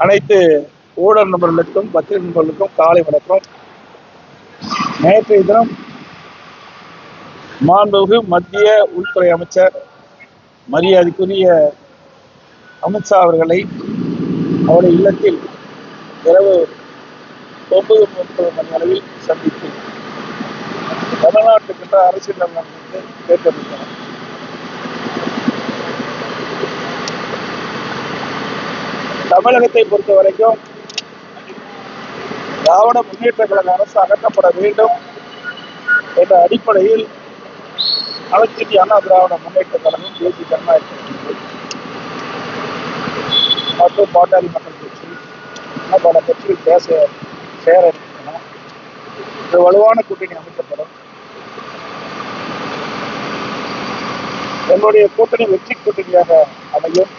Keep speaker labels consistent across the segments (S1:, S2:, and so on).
S1: அனைத்து ஊடக நண்பர்களுக்கும் பத்திரிகை நண்பர்களுக்கும் காலை வணக்கம். நேற்றைய தினம் மாண்புமிகு மத்திய உள்துறை அமைச்சர் மரியாதைக்குரிய அமித்ஷா அவர்களை அவருடைய இல்லத்தில் இரவு 9:30 மணி அளவில் சந்தித்து தமிழ்நாட்டுக்கின்ற அரசியல் நிலவரத்தை கேட்டறிந்தார். தமிழகத்தை பொறுத்த வரைக்கும் திராவிட முன்னேற்ற கழக அரசு அகற்றப்பட வேண்டும் என்ற அடிப்படையில் அனைத்து அண்ணா திராவிட முன்னேற்ற கழகம், தேசிய ஜனநாயக கட்சி மற்றும் பாட்டாளி மக்கள் கட்சி பல கட்சிகள் பேச சேர இருக்கின்றன. ஒரு வலுவான கூட்டணி அமைக்கப்படும். எங்களுடைய கூட்டணி வெற்றி கூட்டணியாக அமையும்.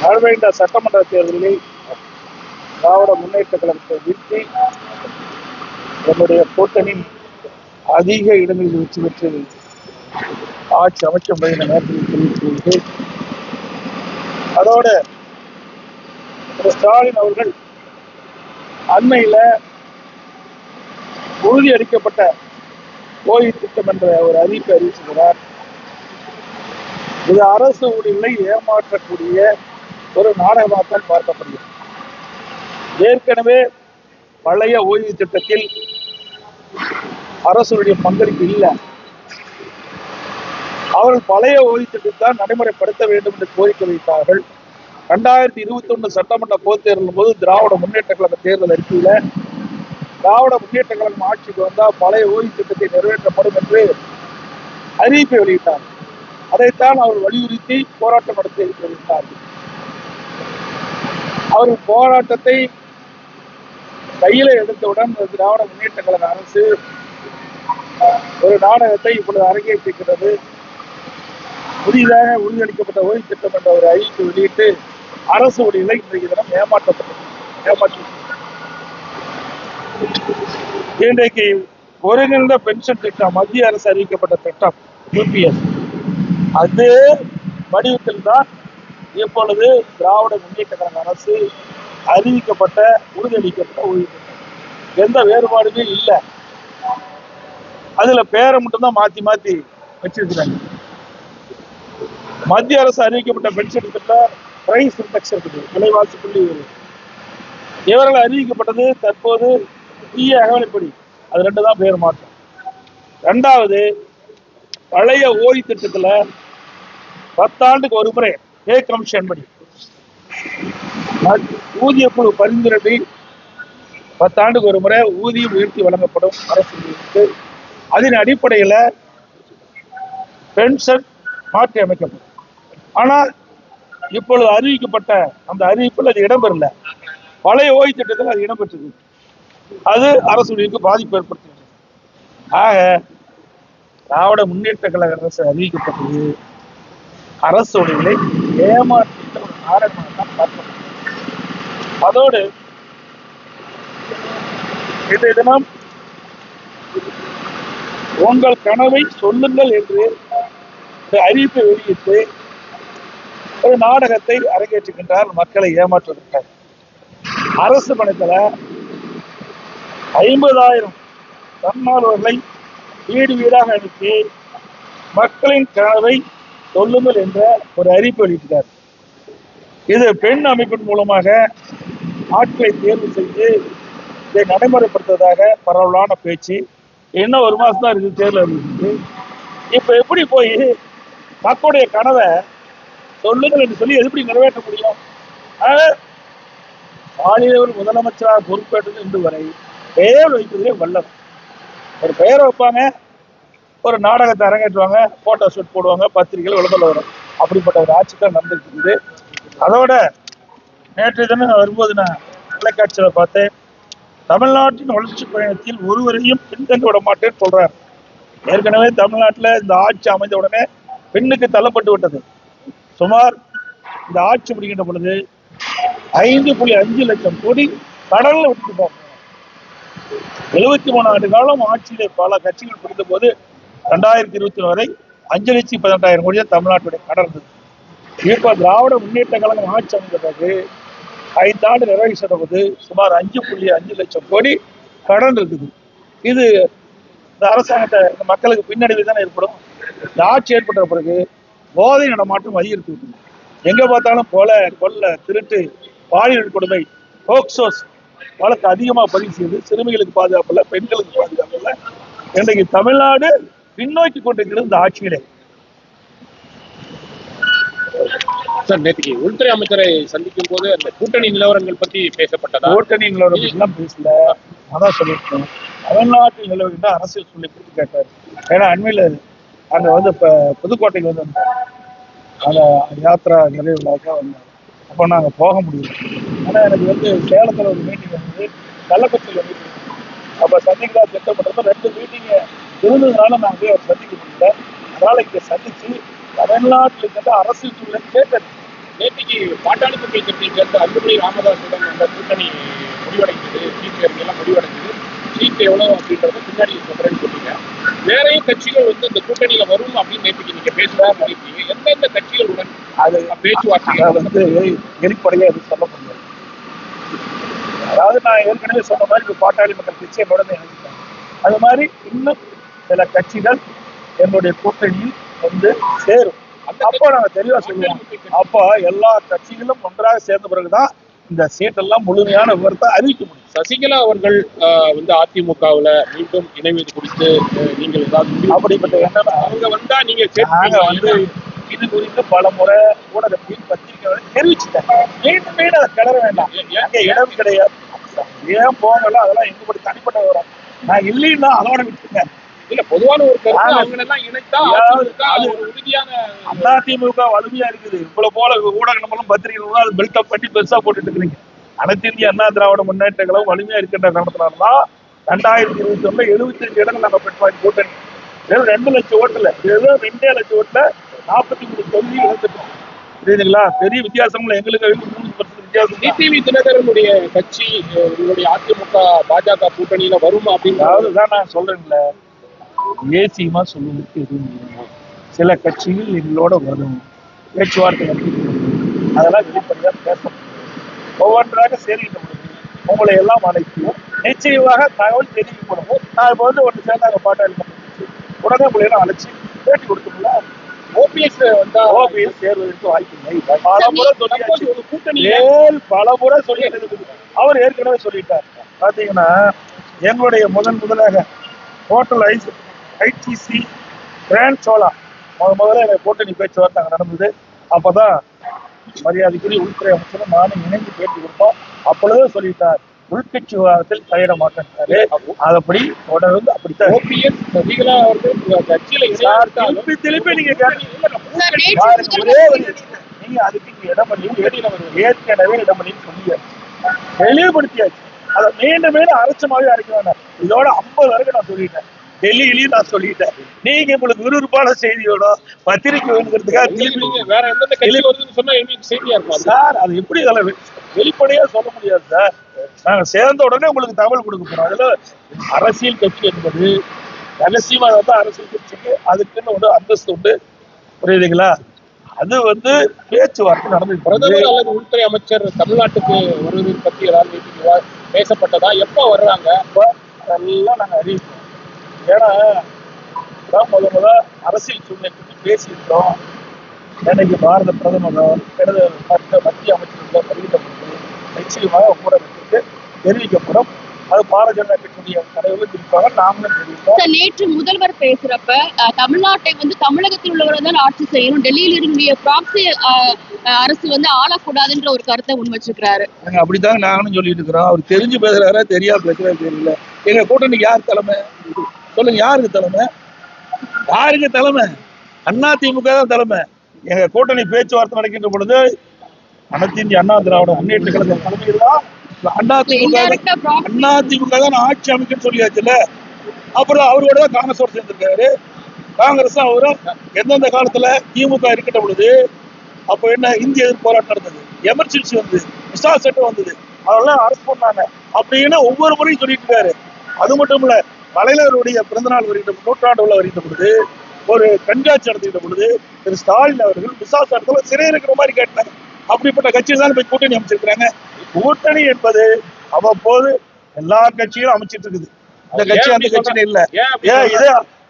S1: வரவேண்ட சட்டமன்ற தேர்தலில் திராவிட முன்னேற்ற கழகத்தை வீழ்த்தி என்னுடைய கூட்டணி அதிக இடங்களில் வெற்றி பெற்று ஆட்சி அமைக்க முடியும் நேரத்தில் தெரிவித்துள்ளது. அதோடு திரு ஸ்டாலின் அவர்கள் அண்மையில உறுதியளிக்கப்பட்ட ஓய்வு திட்டம் என்ற ஒரு அறிவிப்பை அறிவிச்சுகிறார். இது அரசு ஊழியர்களை ஏமாற்றக்கூடிய ஒரு நாடகமாகத்தான் பார்க்கப்படுகிறது. ஏற்கனவே பழைய ஓய்வு திட்டத்தில் அரசுடைய பங்களிப்பு இல்லை. அவர்கள் பழைய ஓய்வு திட்டத்தை நடைமுறைப்படுத்த வேண்டும் என்று கோரிக்கை வைத்தார்கள். 2021 சட்டமன்ற பொதுத் தேர்தலின் போது திராவிட முன்னேற்ற கழக தேர்தல் அறிக்கையில திராவிட முன்னேற்ற கழகம் ஆட்சிக்கு வந்தால் பழைய ஓய்வு திட்டத்தை நிறைவேற்றப்படும் என்று அறிவிப்பை வெளியிட்டார். அதைத்தான் அவர் வலியுறுத்தி போராட்டம் நடத்தி இருக்கிறார்கள். அவர்கள் போராட்டத்தை கையில எடுத்தவுடன் திராவிட முன்னேற்ற கழக அரசு ஒரு நாடகத்தை இப்பொழுது அரங்கேற்றிருக்கிறது. புதிதாக உறுதியளிக்கப்பட்ட ஓய்வு திட்டம் என்ற ஒரு அறிவிப்பை வெளியிட்டு அரசு ஊழியர்களை இன்றைக்கு தினம் ஏமாற்றி இன்றைக்கு ஒருங்கிணைந்த பென்ஷன் திட்டம், மத்திய அரசு அறிவிக்கப்பட்ட திட்டம் UPS, அது வடிவத்தில் தான் இப்பொழுது திராவிட முன்னேற்ற கழக அரசு அறிவிக்கப்பட்ட உறுதியளிக்கப்பட்ட ஓய்வு திட்டம். எந்த வேறுபாடுமே இல்லை. அதுல பேரை மட்டும்தான் மாத்தி வச்சிருக்கிறாங்க. மத்திய அரசு அறிவிக்கப்பட்ட பென்ஷன் திட்டம் பிரைஸ் இண்டெக்ஸ் இருக்குது, விலைவாசி புள்ளி. இவர்கள் அறிவிக்கப்பட்டது தற்போது புதிய அகவலைப்படி. அது ரெண்டு தான் பேர் மாற்றம். ரெண்டாவது, பழைய ஓய்வு திட்டத்துல 10 ஆண்டுக்கு ஒரு முறை பே கமிஷன் படி ஊதிய குழு பரிந்துரை 10 ஆண்டுக்கு ஒரு முறை ஊதியம் உயர்த்தி வழங்கப்படும் அரசு. அதன் அடிப்படையில் பென்ஷன் மாற்றி அமைக்கப்படும். ஆனால் இப்பொழுது அறிவிக்கப்பட்ட அந்த அறிவிப்பில் அது இடம்பெறல. பழைய ஓய்வு திட்டத்தில் அது இடம்பெற்றது. அது அரசுக்கு பாதிப்பு ஏற்படுத்துகிறது. ஆக திராவிட முன்னேற்ற கழக அரசு அறிவிக்கப்பட்டது அரசு ஊழியர்களை ஏமாற்ற ஒரு நாடகமாக தான் பார்க்கப்பட்டது. அதோடு இன்றைய தினம் உங்கள் கனவை சொல்லுங்கள் என்று அறிவிப்பை வெளியிட்டு ஒரு நாடகத்தை அரங்கேற்றுகின்றார் மக்களை ஏமாற்றுகின்றார். அரசு பணத்தில் 50,000 தன்னார்வலர்களை வீடு வீடாக அனுப்பி மக்களின் கனவை சொல்லுங்கள் என்ற ஒரு அறிவிப்பு வெளியிட்டார். இது பெண் அமைப்பின் மூலமாக ஆட்களை தேர்வு செய்து இதை நடைமுறைப்படுத்துவதாக பரவலான பேச்சு. இன்னும் ஒரு மாசம் தான் இருக்கு தேர்தல் அறிவிப்பு. இப்ப எப்படி போய் மக்களுடைய கனவை சொல்லுங்கள் என்று சொல்லி எப்படி நிறைவேற்ற முடியும்? மாநிலவர் முதலமைச்சராக பொறுப்பேற்றது இன்று வரை பெயர் வைப்பதிலே வல்லவர். ஒரு பெயரை வைப்பாங்க, ஒரு நாடகத்தை அரங்கேற்றுவாங்க, போட்டோ ஷூட் போடுவாங்க, பத்திரிகைகள் விளம்பரம் வரும். அப்படிப்பட்ட ஒரு ஆட்சி தான் நடந்துருக்குது. அதோட நேற்று தினம் வரும்போது நான் தொலைக்காட்சியில் பார்த்தேன், தமிழ்நாட்டின் வளர்ச்சி பயணத்தில் ஒருவரையும் பின்தங்க விட மாட்டேன்னு சொல்றாரு. ஏற்கனவே தமிழ்நாட்டில் இந்த ஆட்சி அமைந்த உடனே பெண்ணுக்கு தள்ளப்பட்டு விட்டது. சுமார் இந்த ஆட்சி முடிக்கின்ற பொழுது 5.5 லட்சம் கோடி கடல்ல விட்டுருப்பாங்க. 73 ஆண்டு காலம் ஆட்சியிலே பல கட்சிகள் பிடித்த போது 2020 வரை 5,18,000 கோடி தமிழ்நாட்டுடைய கடன் இருந்தது. இப்ப திராவிட முன்னேற்ற கழகம் ஆட்சி அமைந்த பிறகு 5 ஆண்டு நிறைவேற்ற போது சுமார் 5.5 லட்சம் கோடி கடன் இருக்குது. இது இந்த அரசாங்கத்தை இந்த மக்களுக்கு பின்னடைவு தானே ஏற்படும். இந்த ஆட்சி ஏற்பட்ட பிறகு போதை நடமாட்டம் அதிகரித்து விட்டது. எங்க பார்த்தாலும் கொள்ளை, திருட்டு, பாலியல் கொடுமை, போக்சோஸ் வழக்கு அதிகமாக பதிவு செய்து சிறுமிகளுக்கு பாதுகாப்பு இல்லை, பெண்களுக்கு பாதுகாப்பு இல்லை. இன்றைக்கு தமிழ்நாடு பின்னோக்கி கொண்டிருக்கிறது இந்த ஆட்சியிலே.
S2: சார், நேற்றுக்கு உள்துறை அமைச்சரை சந்திக்கும் போது அந்த கூட்டணி நிலவரங்கள் பத்தி பேசப்பட்டதா?
S1: கூட்டணி நிலவரம் எல்லாம் பேசல, அதான் சொல்லியிருக்கோம். தமிழ்நாட்டில் நிலவரம் தான் அரசியல் சொல்லி கொடுத்து கேட்டார். ஏன்னா அண்மையில் அங்க வந்து இப்ப புதுக்கோட்டைக்கு வந்து அந்த யாத்திரா நிறைவு விழாக்காக வந்தாங்க. அப்போ நாங்கள் போக முடியல. ஆனால் எனக்கு வந்து சேலத்தில் ஒரு மீட்டிங் வந்து கள்ளக்குறிச்சியில் மீட்டிங், அப்போ சந்திக்கலாம் திட்டப்பட்டது 2 மீட்டிங்கு இருந்ததுனால நாங்கள் அவர் சந்திக்க முடியல. அதனால இங்கே சந்திச்சு தமிழ்நாட்டில் இருக்கின்ற அரசியல் சூழலை கேட்டது.
S2: நேற்றுக்கு பாட்டாளி மக்கள் கட்சியை சேர்ந்த அன்புமணி ராமதாஸுடன் அந்த கூட்டணி முடிவடைந்தது, சீட்டு எல்லாம் முடிவடைந்தது. சீட்டு எவ்வளவு அப்படின்றத பின்னாடி சொல்றேன்னு சொன்னீங்க. வேறையும் கட்சிகள் வந்து இந்த கூட்டணியில வரும் அப்படின்னு நேற்றுக்கு நீங்க பேசுறாங்க. எந்தெந்த கட்சிகளுடன்
S1: அது
S2: பேச்சுவார்த்தை
S1: வந்து வெளிப்படையா எதுவும் சொல்ல முடியாது. அதாவது நான் ஏற்கனவே சொன்ன மாதிரி இப்போ பாட்டாளி மக்கள் கட்சி என்னோட இணைஞ்சிட்டாங்க. அது மாதிரி இன்னும் சில கட்சிகள் என்னுடைய கூட்டணியில் வந்து சேரும். அப்போ நாங்க தெளிவா சொல்லுவோம். அப்போ எல்லா கட்சிகளும் ஒன்றாக சேர்ந்த பிறகுதான் இந்த சீட்டெல்லாம் முழுமையான விவரத்தை அறிவிக்க முடியும்.
S2: சசிகலா அவர்கள் வந்து அதிமுகவுல மீண்டும் இணைவது குறித்து நீங்கள் ஏதாவது
S1: அப்படிப்பட்ட எண்ணம்
S2: அவங்க வந்தா நீங்க
S1: வந்து இது குறித்து பல முறை ஊடகத்தில் பத்திரிகை தெரிவிச்சுட்டேன். மீண்டும் மீண்டும் அதை கிளற வேண்டாம், எங்க இடம் கிடையாது. ஏன் போகல, அதெல்லாம் எங்க தனிப்பட்ட விவரம். நான் இல்லைன்னா அதோட விட்டுருங்க.
S2: இல்ல, பொதுவான ஒரு
S1: அதிமுக வலிமையா இருக்குது. இவ்வளவு போல ஊடகங்களும் பத்திரிகைகளும் அது பில்டப் பண்ணி பெருசா போட்டுட்டு இருக்கிறீங்க. அனைத்து இந்திய அண்ணா திராவிட முன்னேற்ற கழகம் வலிமையா இருக்கின்ற காரணத்தினால்தான் 2021 75 இடங்கள் நாங்க பெற்றோம். கூட்டணி 2 லட்சம் ஓட்டுல, 2 லட்சம் ஓட்டுல 43 தொகுதி இழந்துட்டோம். புரியுதுங்களா? பெரிய வித்தியாசம் இல்லை எங்களுக்கு. 3% வித்தியாசம்.
S2: டிடிவி தினகரனுடைய கட்சி உங்களுடைய அதிமுக பாஜக கூட்டணியில வரும் அப்படின்னு
S1: அதுதான் நான் சொல்றேன்ல, ஏசியமா சொல்லுவதற்கு எதுவும் இல்லை. சில கட்சிகள் எங்களோட வரும், பேச்சுவார்த்தை அதெல்லாம் வெளிப்படையாக பேச முடியும். ஒவ்வொன்றாக சேர்கின்ற பொழுது உங்களை எல்லாம் அழைக்கும், நிச்சயமாக தகவல் தெரிவிக்கப்படும். நான் இப்போ வந்து ஒன்று சேர்ந்தாங்க பாட்டாளி மக்கள் உடனே உங்களை எல்லாம் அழைச்சி பேட்டி கொடுக்கணும்ல.
S2: ஓபிஎஸ் வந்தா
S1: ஓபிஎஸ் சேர்வதற்கு வாய்ப்பில்லை. பல முறை சொல்லிட்டு அவர் ஏற்கனவே சொல்லிட்டார். பாத்தீங்கன்னா எங்களுடைய முதலாக ஹோட்டல் ஐடிசி கிராண்ட் சோலா முதல்ல கூட்டணி பேச்சுவார்த்தை அங்கே நடந்தது. அப்பதான் மரியாதைக்குரிய உள்துறை அமைச்சரும் நானும் இணைந்து பேட்டி கொடுத்தோம். அப்பொழுதே சொல்லிட்டார், உள்கட்சி விவாதத்தில் தலையிட மாட்டேன்றாரு. அதப்படி தொடர்ந்து அப்படித்தான்.
S2: ஓபிஎஸ் சசிகலா அவர்கள் கட்சியில
S1: திருப்பி நீங்க நீங்க அதுக்கு இங்க இடமளியும் ஏற்கனவே இடமளியும் சொல்லியாச்சு, தெளிவுபடுத்தியாச்சு. அதை மீண்டும் மீண்டும் அரைச்சமாவே அரைக்க வேண்டாம். இதோட 50 வரைக்கும் நான் சொல்லிட்டேன், டெல்லியிலையும் நான் சொல்லிட்டேன். நீங்க உங்களுக்கு விறுவிறுப்பான செய்தியோட பத்திரிகை வேணுங்கிறதுக்காக
S2: வேற எந்த கட்சி வருதுன்னு சொன்னா எங்களுக்கு செய்தியா இருக்கும்
S1: சார். அது எப்படி இதெல்லாம் வெளிப்படையா சொல்ல முடியாது சார். நாங்க சேர்ந்த உடனே உங்களுக்கு தகவல் கொடுக்க போறோம். அதுல அரசியல் கட்சி என்பது ரகசியமாக தான் அரசியல் கட்சிக்கு அதுக்குன்னு ஒரு அந்தஸ்து உண்டு. புரியுதுங்களா? அது வந்து பேச்சுவார்த்தை நடந்து.
S2: பிரதமர் அல்லது உள்துறை அமைச்சர் தமிழ்நாட்டுக்கு வருவதை பற்றி ஏதாவது பேசப்பட்டதா? எப்ப வர்றாங்க?
S1: அதெல்லாம் நாங்க அறிவிப்போம். ஏன்னா முதல்ல அரசியல் சூழ்நிலை பற்றி பேசியிருக்கோம். இன்னைக்கு பாரத பிரதமர் மத்திய அமைச்சர்கள் அறிவிக்கப்பட்டு நிச்சயமாக ஊடகத்திற்கு தெரிவிக்கப்படும். அது பாரதிய ஜனதா கட்சியுடைய தலைவர்கள் இருப்பாங்க, நாமளும் தெரிவிப்போம்.
S3: நேற்று முதல்வர் பேசுறப்ப தமிழ்நாட்டை வந்து தமிழகத்தில் உள்ளவர்கள் தான் ஆட்சி செய்யணும், டெல்லியில் இருக்கக்கூடிய ப்ராக்ஸி அரசு வந்து ஆளக்கூடாதுன்ற ஒரு கருத்தை முன் வச்சிருக்கிறாரு.
S1: அப்படித்தாங்க நாங்களும் சொல்லிட்டு இருக்கிறோம். அவர் தெரிஞ்சு பேசுறாரா தெரியாது பேசுறாரு தெரியல. எங்க கூட்டணிக்கு யார் தலைமை சொல்லுங்க? யாருக்கு தலைமை? யாருக்கு தலைமை? அதிமுக தான் தலைமை. எங்க கூட்டணி பேச்சுவார்த்தை நடக்கின்ற பொழுது அனைத்து இந்திய அண்ணா திராவிட முன்னேற்ற கழக தலைமையில் தான் அதிமுக தான் ஆட்சி அமைக்கன்னு சொல்லியாச்சுல்ல. அப்புறம் அவரோட தான் காங்கிரஸோட சேர்ந்திருக்காரு. காங்கிரஸ் அவரும் எந்தெந்த காலத்துல திமுக இருக்கின்ற பொழுது அப்போ என்ன இந்திய எதிர்ப்பு போராட்டம் நடந்தது, எமர்ஜென்சி வந்தது, விசா சட்டம் வந்தது, அதெல்லாம் அரசு பண்ணாங்க அப்படின்னு ஒவ்வொரு முறையும் சொல்லிட்டு இருக்காரு. அது மட்டும் இல்ல, தலைவருடைய பிறந்தநாள் வருகின்ற நூற்றாண்டு உள்ள வருகின்ற பொழுது ஒரு கண்காட்சி நடத்திட்ட பொழுது திரு ஸ்டாலின் அவர்கள் விசாசாரத்தில் சிறை இருக்கிற மாதிரி கேட்டாங்க. அப்படிப்பட்ட கட்சியை தான் போய் கூட்டணி அமைச்சிருக்கிறாங்க. கூட்டணி என்பது அவ்வப்போது எல்லா கட்சியும் அமைச்சிட்டு இருக்குது. இந்த கட்சி அந்த கட்சியில இல்ல. ஏன் இது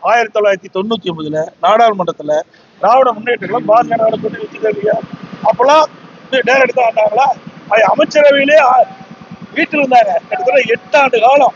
S1: 1999 நாடாளுமன்றத்துல திராவிட முன்னேற்ற பாரதிய ஜனதா கூட்டணி வச்சுக்க இல்லையா? அப்பெல்லாம் நேரடிதான் ஆனாங்களா? அமைச்சரவையிலே வீட்டில் இருந்தாங்க. கிட்டத்தட்ட 8 ஆண்டு காலம்